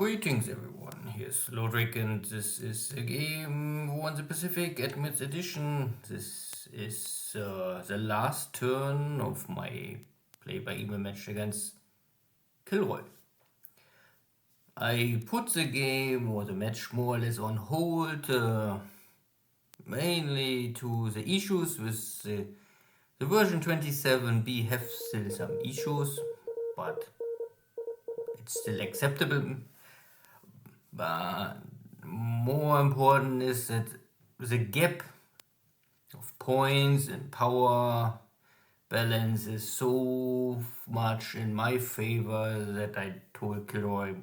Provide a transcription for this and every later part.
Greetings everyone, here's Lodrik and this is a game War in the Pacific Admits Edition. This is the last turn of my play-by-email match against KilRoy. I put the game or the match more or less on hold, mainly to the issues with the version 27b have still some issues, but it's still acceptable. But more important is that the gap of points and power balance is so much in my favor that I told KilRoy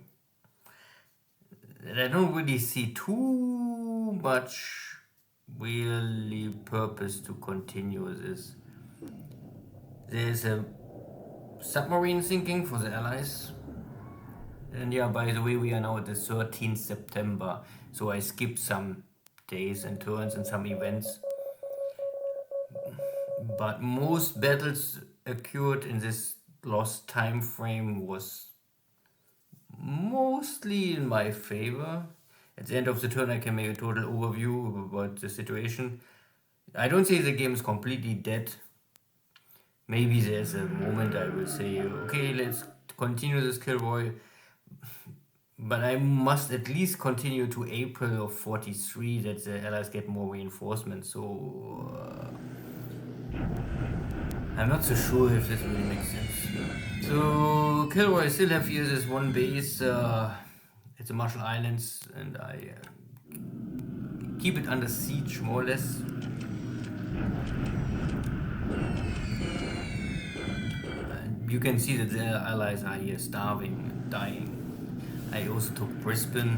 that I don't really see too much really purpose to continue this. There's a submarine sinking for the Allies. And yeah, by the way, we are now at the 13th September, so I skipped some days and turns and some events. But most battles occurred in this lost time frame was mostly in my favor. At the end of the turn, I can make a total overview about the situation. I don't say the game is completely dead. Maybe there's a moment I will say, okay, let's continue this KilRoy. But I must at least continue to April of 43 that the Allies get more reinforcements, so I'm not so sure if this really makes sense. So KilRoy still have here this one base at the Marshall Islands, and I keep it under siege more or less. And you can see that the Allies are here starving and dying. I also took Brisbane.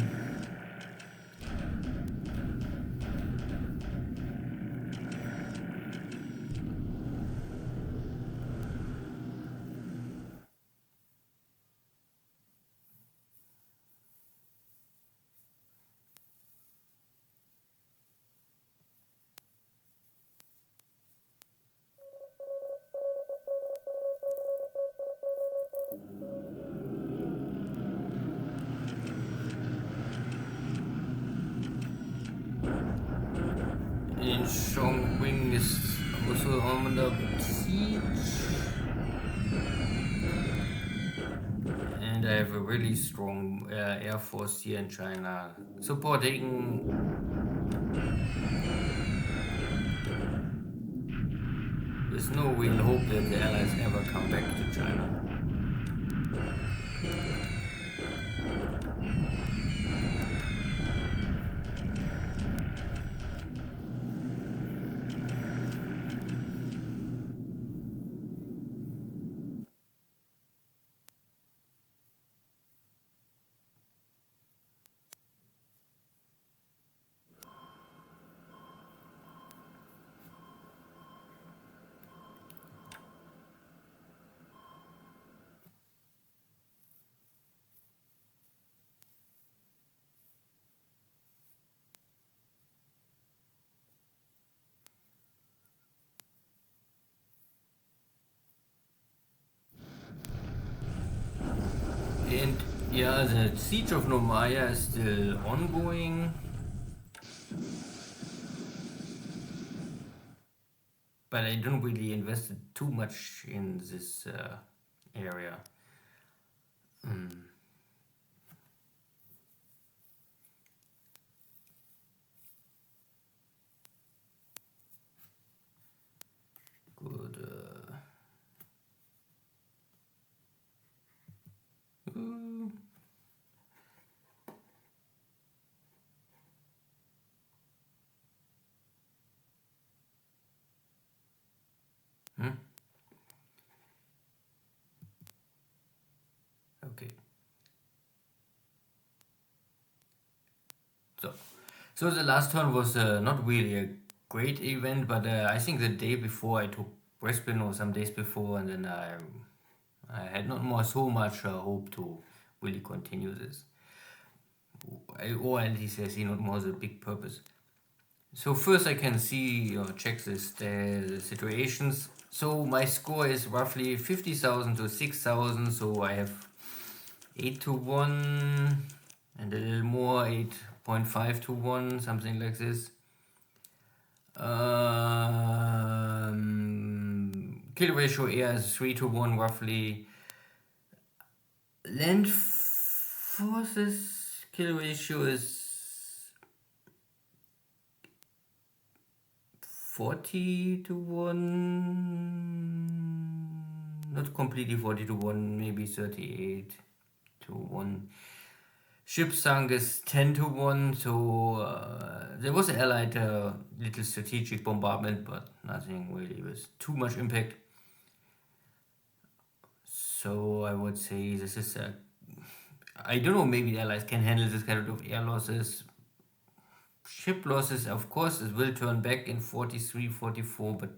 And Chongqing is also under siege. And I have a really strong air force here in China supporting. There's no real hope that the Allies ever come back to China. And yeah, the siege of Nomaya is still ongoing. But I don't really invest too much in this area. Good. Okay. So the last turn was not really a great event, but I think the day before I took Brisbane or some days before, and then I had not more so much hope to really continue this. Or at least I see not more the big purpose. So first I can see or check this the situations. So my score is roughly 50,000 to 6,000, so I have 8 to 1 and a little more, 8.5 to 1, something like this. Kill ratio air is 3 to 1 roughly. Land forces kill ratio is 40 to 1. Not completely 40 to 1, maybe 38 to 1. Ship sunk is 10 to 1, so there was an allied little strategic bombardment, but nothing really with too much impact. So I would say this is I don't know, maybe the allies can handle this kind of air losses. Ship losses, of course, it will turn back in 43, 44, but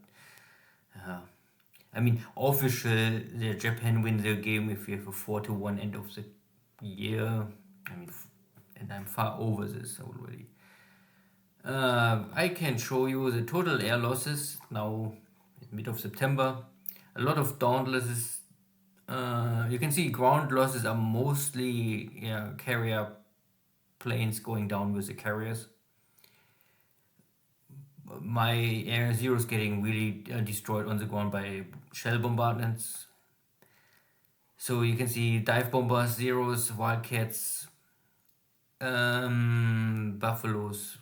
I mean, official, the Japan win the game if you have a 4 to 1 end of the year. I mean, and I'm far over this already. I can show you the total air losses now, mid of September. A lot of down losses. You can see ground losses are mostly carrier planes going down with the carriers. My Air Zero is getting really destroyed on the ground by shell bombardments. So you can see dive bombers, Zeros, Wildcats, Buffaloes,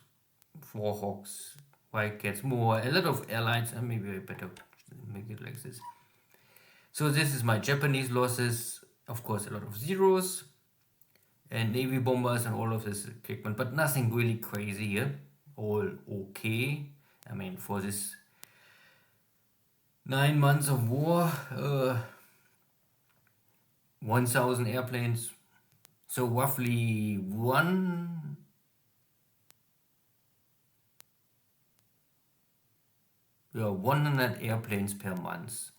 Warhawks, Wildcats, more, a lot of airlines, and maybe I better make it like this. So this is my Japanese losses, of course a lot of Zeros, and Navy bombers and all of this equipment, but nothing really crazy here, all okay. I mean, for this 9 months of war, 1,000 airplanes, so roughly 100 airplanes per month.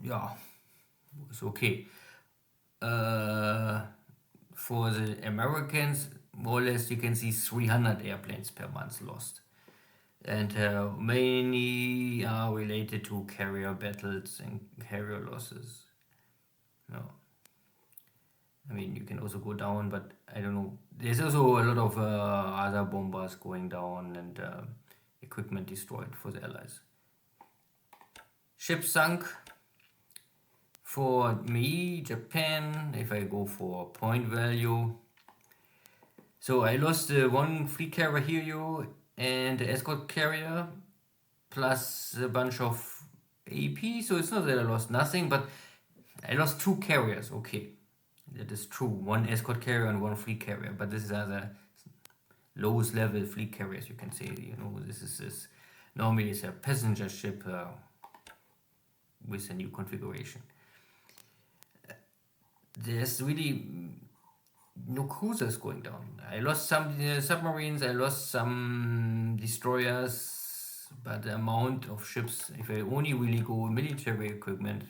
Yeah, it's okay. For the Americans, more or less, you can see 300 airplanes per month lost. And many are related to carrier battles and carrier losses. No. I mean, you can also go down, but I don't know. There's also a lot of other bombers going down and equipment destroyed for the Allies. Ship sunk. For me, Japan, if I go for point value. So I lost one fleet carrier Hiryu and the escort carrier, plus a bunch of AP. So it's not that I lost nothing, but I lost 2 carriers. Okay, that is true. 1 escort carrier and 1 fleet carrier, but this is the lowest level fleet carriers, you can say. You know, this normally it's a passenger ship with a new configuration. There's really no cruisers going down. I lost some submarines, I lost some destroyers, but the amount of ships, if I only really go military equipment,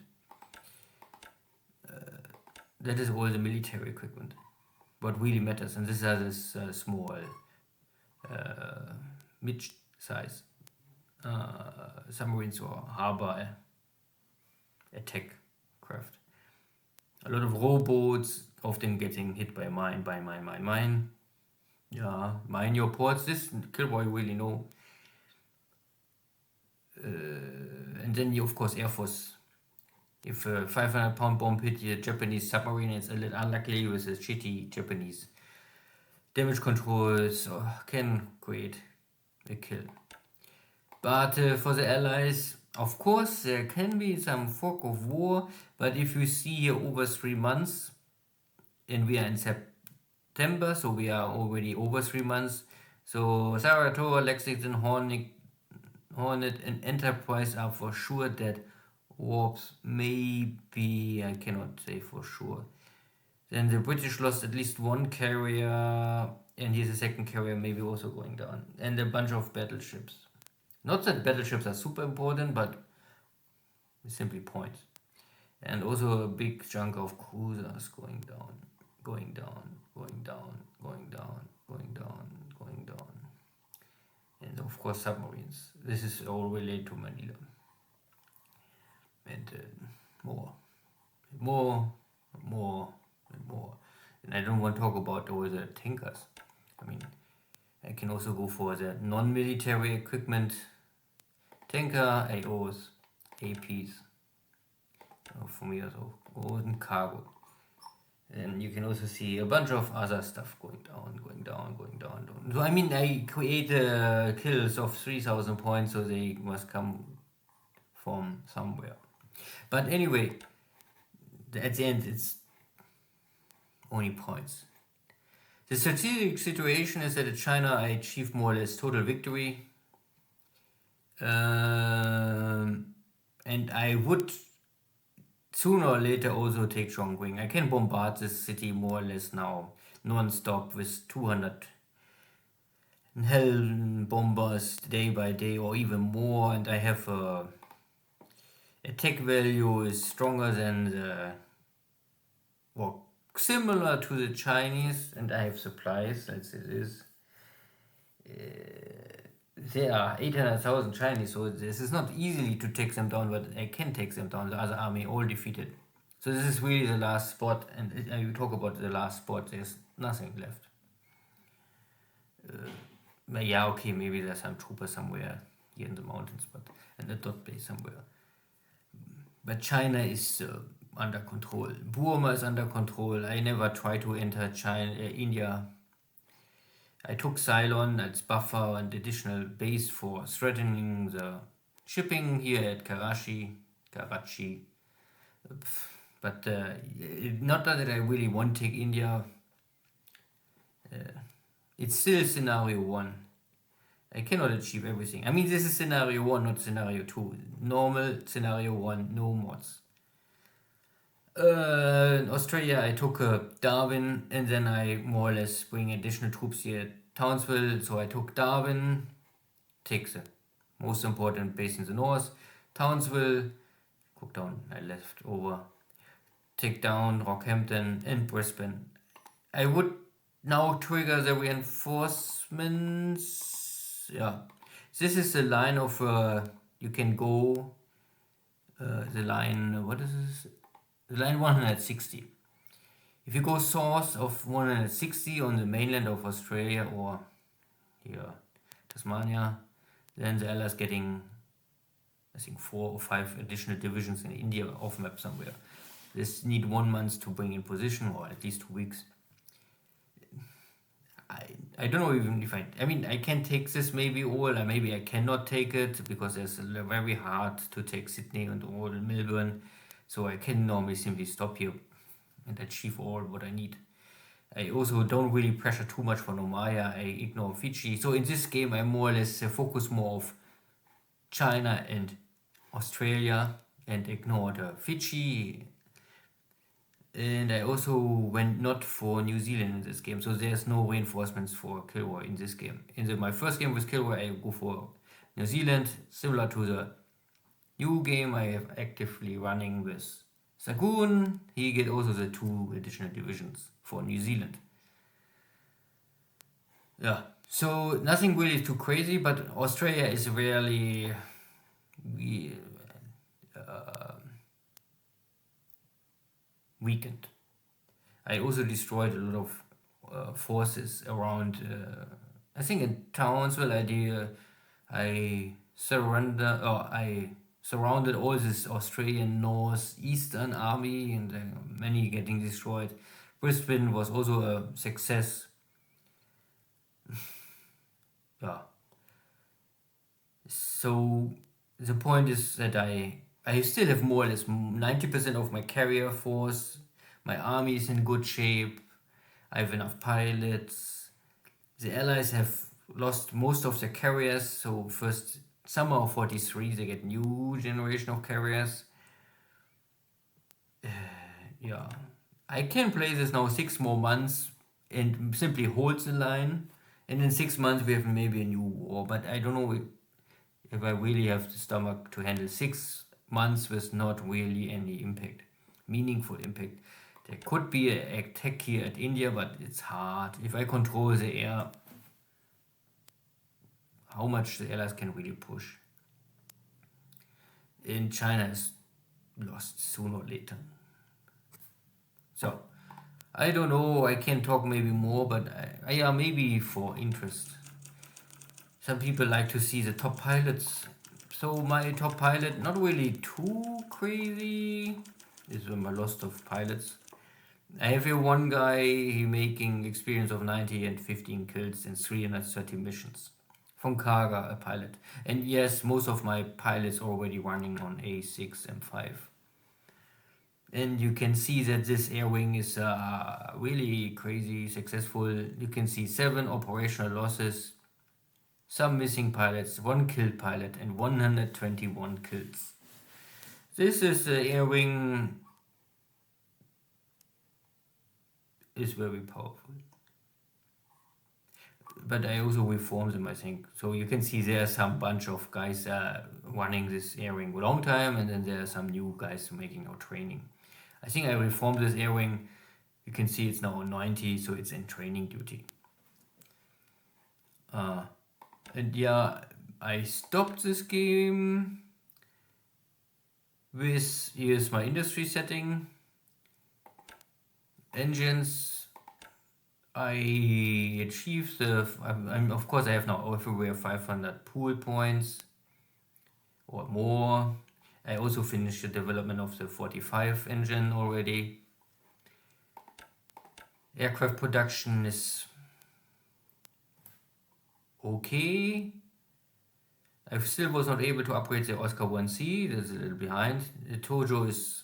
that is all the military equipment. What really matters, and this is small, mid-size submarines or harbor attack craft. A lot of rowboats, often getting hit by mine. Yeah, mine your ports. This KilRoy really know. And then you, of course, Air Force. If a 500-pound bomb hit your Japanese submarine, it's a little unlucky with the shitty Japanese damage controls can create a kill. But for the Allies, of course, there can be some fog of war, but if you see here over 3 months, and we are in September, so we are already over 3 months. So Saratoga, Lexington, Hornet, and Enterprise are for sure dead. Warps, maybe, I cannot say for sure. Then the British lost at least 1 carrier, and here's a 2nd carrier maybe also going down, and a bunch of battleships. Not that battleships are super important, but simply points. And also a big chunk of cruisers going down. And of course submarines. This is all related to Manila. And more more and more. And I don't want to talk about all the tankers. I mean, I can also go for the non-military equipment, tanker, AOs, APs, for me also, golden cargo. And you can also see a bunch of other stuff going down, going down, going down, down. So I mean, I create kills of 3,000 points, so they must come from somewhere. But anyway, at the end, it's only points. The strategic situation is that in China I achieved more or less total victory. And I would sooner or later also take Chongqing. I can bombard this city more or less now, non-stop, with 200 hell bombers day by day or even more, and I have attack value is stronger than the, well, similar to the Chinese, and I have supplies as it is. There are 800,000 Chinese, so this is not easily to take them down, but I can take them down. The other army all defeated. So this is really the last spot, and you talk about the last spot, there's nothing left. Yeah, okay, maybe there's some troopers somewhere here in the mountains, but and a dot base somewhere. But China is under control. Burma is under control. I never try to enter China, India. I took Ceylon as buffer and additional base for threatening the shipping here at Karachi. But not that I really want to take India. It's still scenario 1. I cannot achieve everything. I mean, this is scenario 1, not scenario 2. Normal scenario 1, no mods. In Australia, I took Darwin, and then I more or less bring additional troops here at Townsville. So I took Darwin, take the most important base in the north, Townsville, Cooktown I left over, take down Rockhampton and Brisbane. I would now trigger the reinforcements. Yeah, this is the line of you can go. The line, what is this? The line 160. If you go south of 160 on the mainland of Australia or here Tasmania, then the Allies getting, I think, 4 or 5 additional divisions in India off map somewhere. This need 1 month to bring in position, or at least 2 weeks. I don't know even if I mean, I can take this maybe all, or maybe I cannot take it because it's very hard to take Sydney and all and Melbourne. So I can normally simply stop here and achieve all what I need. I also don't really pressure too much for Nomaya. I ignore Fiji. So in this game, I more or less focus more of China and Australia and ignore the Fiji. And I also went not for New Zealand in this game. So there's no reinforcements for KilRoy in this game. In my first game with KilRoy, I go for New Zealand, similar to the new game I have actively running with Sagoon. He get also the 2 additional divisions for New Zealand. Yeah, so nothing really too crazy, but Australia is really weakened. I also destroyed a lot of forces around. I think in Townsville, I surrounded all this Australian northeastern army, and many getting destroyed. Brisbane was also a success. Yeah. So the point is that I still have more or less 90% of my carrier force. My army is in good shape. I have enough pilots. The Allies have lost most of their carriers, so first summer of 43 they get new generation of carriers. Yeah, I can play this now 6 more months and simply hold the line, and in 6 months we have maybe a new war, but I don't know if I really have the stomach to handle 6 months with not really any impact, meaningful impact. There could be an attack here at India, but it's hard. If I control the air, how much the Allies can really push. And China is lost sooner or later. So, I don't know, I can talk maybe more, but yeah, maybe for interest. Some people like to see the top pilots. So my top pilot, not really too crazy, is my lost of pilots. I have here one guy, he making experience of 90 and 15 kills in 330 missions. From Kaga, a pilot. And yes, most of my pilots already running on A6 M5. And you can see that this air wing is really crazy successful. You can see 7 operational losses, some missing pilots, 1 killed pilot, and 121 kills. This is air wing is very powerful. But I also reformed them, I think. So you can see there are some bunch of guys running this air wing a long time, and then there are some new guys making our training. I think I reformed this air wing. You can see it's now on 90, so it's in training duty. And yeah, I stopped this game with, here's my industry setting. Engines, I achieved the, of course I have now everywhere 500 pool points or more. I also finished the development of the 45 engine already. Aircraft production is okay. I still was not able to upgrade the Oscar 1C, that's a little behind. The Tojo is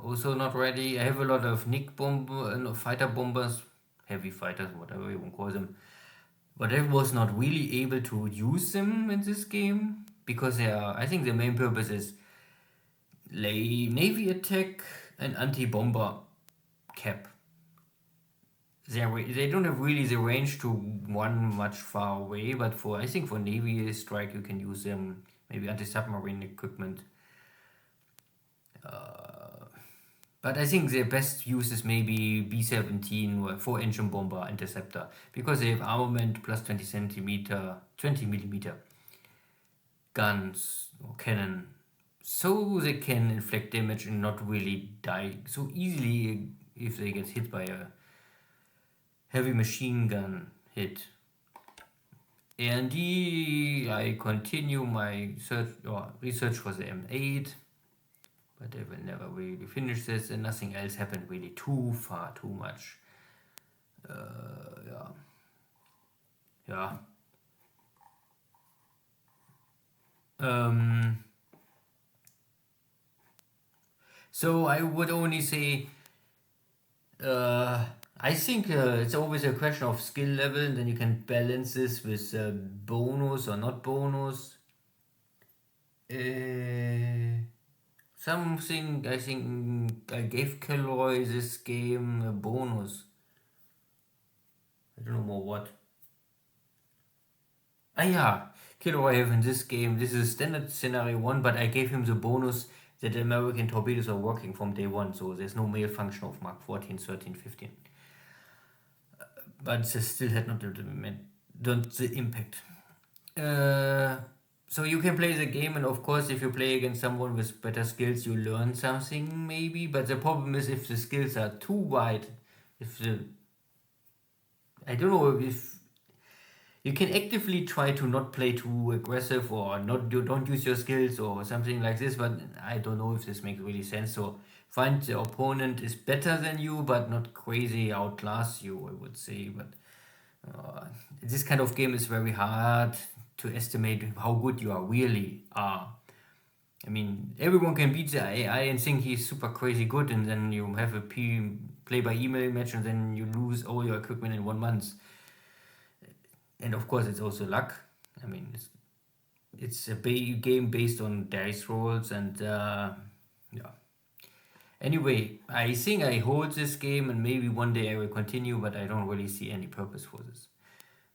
also not ready. I have a lot of Nick fighter bombers, heavy fighters, whatever you want to call them. But I was not really able to use them in this game because they are, I think the main purpose is navy attack and anti-bomber cap. They don't have really the range to run much far away, but for, I think for navy strike you can use them, maybe anti-submarine equipment. But I think their best use is maybe B-17 or 4-engine bomber interceptor because they have armament plus 20 millimeter guns or cannon, so they can inflict damage and not really die so easily if they get hit by a heavy machine gun hit. And I continue my research for the M8. But I will never really finish this, and nothing else happened really too much. Yeah. So I would only say, I think it's always a question of skill level, and then you can balance this with bonus or not bonus. Something, I think I gave KilRoy this game a bonus. I don't know more what. Yeah, KilRoy have in this game, this is standard scenario 1, but I gave him the bonus that the American torpedoes are working from day 1, so there's no malfunction of Mark 14, 13, 15. But this still had not the impact. So you can play the game, and of course if you play against someone with better skills you learn something maybe, but the problem is if the skills are too wide, I don't know if you can actively try to not play too aggressive or don't use your skills or something like this, but I don't know if this makes really sense. So find the opponent is better than you but not crazy outclass you, I would say. But this kind of game is very hard to estimate how good you really are. I mean, everyone can beat the AI and think he's super crazy good, and then you have a play by email match and then you lose all your equipment in 1 month. And of course it's also luck. I mean, it's a game based on dice rolls, and yeah. Anyway, I think I hold this game, and maybe one day I will continue, but I don't really see any purpose for this.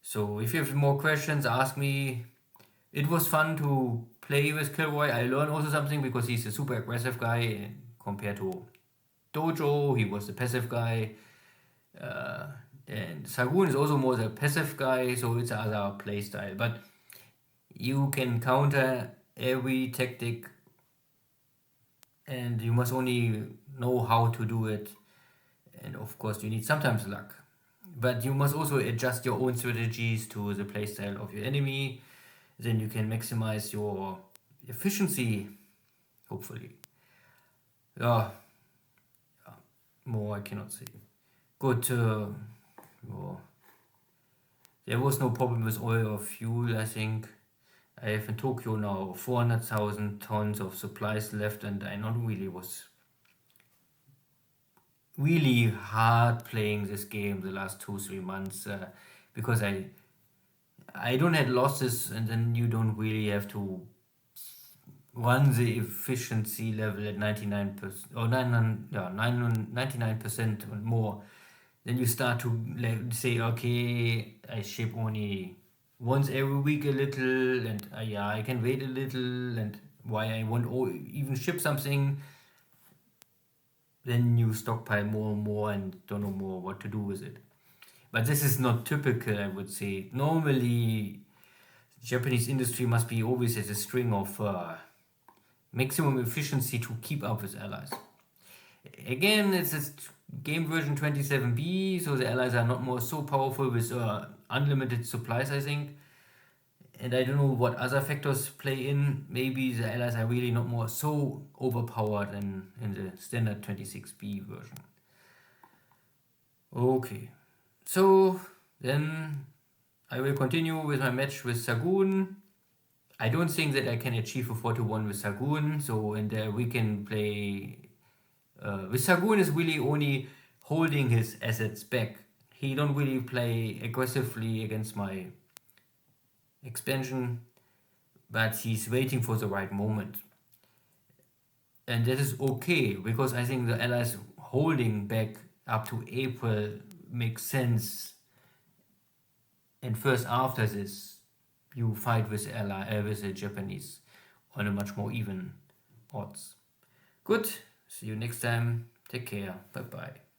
So if you have more questions, ask me. It was fun to play with KilRoy. I learned also something because he's a super aggressive guy compared to Dojo. He was the passive guy. And Sagun is also more the passive guy, so it's other play style. But you can counter every tactic, and you must only know how to do it, and of course you need sometimes luck. But you must also adjust your own strategies to the playstyle of your enemy. Then you can maximize your efficiency, hopefully. Yeah, more I cannot say. Good. Oh, there was no problem with oil or fuel, I think. I have in Tokyo now 400,000 tons of supplies left, and I not really was really hard playing this game the last 2-3 months, because I don't have losses, and then you don't really have to run the efficiency level at 99% or 99% and more. Then you start to say, okay, I ship only once every week a little, and yeah, I can wait a little, and why I won't even ship something. Then you stockpile more and more and don't know more what to do with it. But this is not typical, I would say. Normally, Japanese industry must be always at a string of maximum efficiency to keep up with allies. Again, it's a game version 27B, so the allies are not more so powerful with unlimited supplies, I think. And I don't know what other factors play in. Maybe the allies are really not more so overpowered than in the standard 26B version. Okay, so then I will continue with my match with Sagun. I don't think that I can achieve a 4-1 with Sagun, so and we can play. With Sagun is really only holding his assets back. He don't really play aggressively against my expansion, but he's waiting for the right moment. And that is okay, because I think the allies holding back up to April makes sense. And first after this, you fight with the Japanese on a much more even odds. Good. See you next time. Take care. Bye bye.